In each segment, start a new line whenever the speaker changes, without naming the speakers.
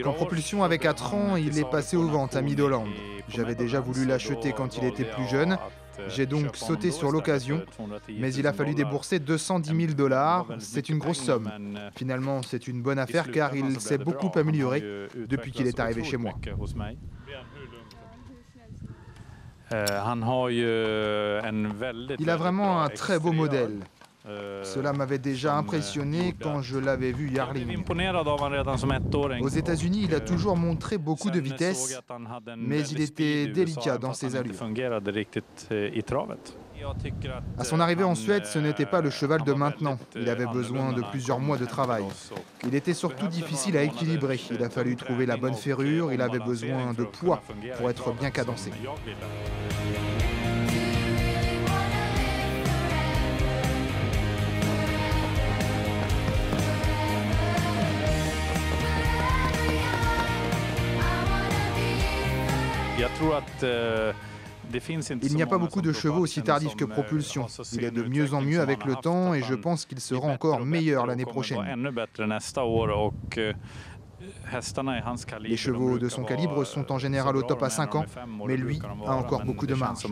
Quand Propulsion avait 4 ans, il est passé aux ventes à Midland. J'avais déjà voulu l'acheter quand il était plus jeune. J'ai donc sauté sur l'occasion, mais il a fallu débourser 210 000 $. C'est une grosse somme. Finalement, c'est une bonne affaire car il s'est beaucoup amélioré depuis qu'il est arrivé chez moi. Il a vraiment un très beau modèle. Cela m'avait déjà impressionné quand je l'avais vu Yarling. Aux États-Unis, il a toujours montré beaucoup de vitesse, mais il était délicat dans ses allures. À son arrivée en Suède, ce n'était pas le cheval de maintenant. Il avait besoin de plusieurs mois de travail. Il était surtout difficile à équilibrer. Il a fallu trouver la bonne ferrure, il avait besoin de poids pour être bien cadencé. Il n'y a pas beaucoup de chevaux aussi tardifs que Propulsion. Il est de mieux en mieux avec le temps et je pense qu'il sera encore meilleur l'année prochaine. Les chevaux de son calibre sont en général au top à 5 ans, mais lui a encore beaucoup de marge.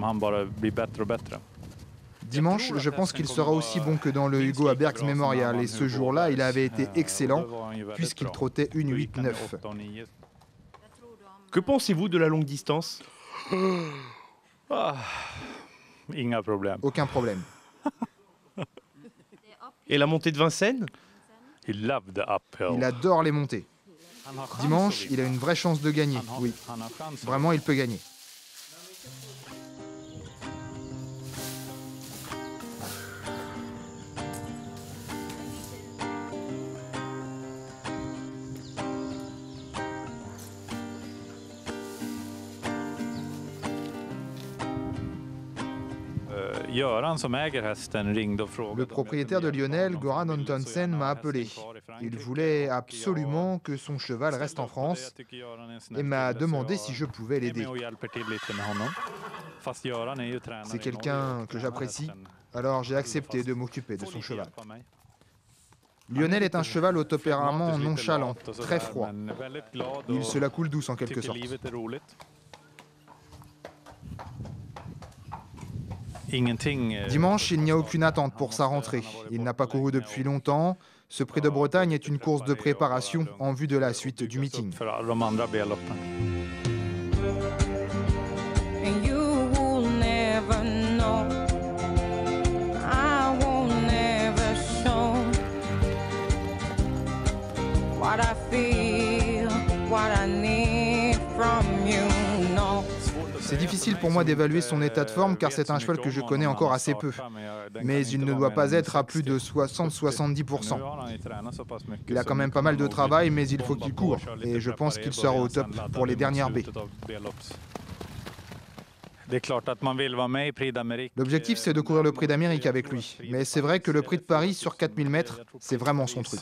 Dimanche, je pense qu'il sera aussi bon que dans le Hugo à Bergs Memorial et ce jour-là, il avait été excellent puisqu'il trottait une 8-9.
Que pensez-vous de la longue distance?
Aucun problème.
Et la montée de Vincennes?
Il adore les montées. Dimanche, il a une vraie chance de gagner, oui. Vraiment, il peut gagner. Le propriétaire de Lionel, Goran Antonsen, m'a appelé. Il voulait absolument que son cheval reste en France et m'a demandé si je pouvais l'aider. C'est quelqu'un que j'apprécie, alors j'ai accepté de m'occuper de son cheval. Lionel est un cheval au tempérament nonchalant, très froid. Il se la coule douce en quelque sorte. Dimanche, il n'y a aucune attente pour sa rentrée. Il n'a pas couru depuis longtemps. Ce prix de Bretagne est une course de préparation en vue de la suite du meeting. C'est difficile pour moi d'évaluer son état de forme car c'est un cheval que je connais encore assez peu. Mais il ne doit pas être à plus de 60-70%. Il a quand même pas mal de travail, mais il faut qu'il court. Et je pense qu'il sera au top pour les dernières baies. L'objectif, c'est de courir le prix d'Amérique avec lui. Mais c'est vrai que le prix de Paris sur 4000 mètres, c'est vraiment son truc.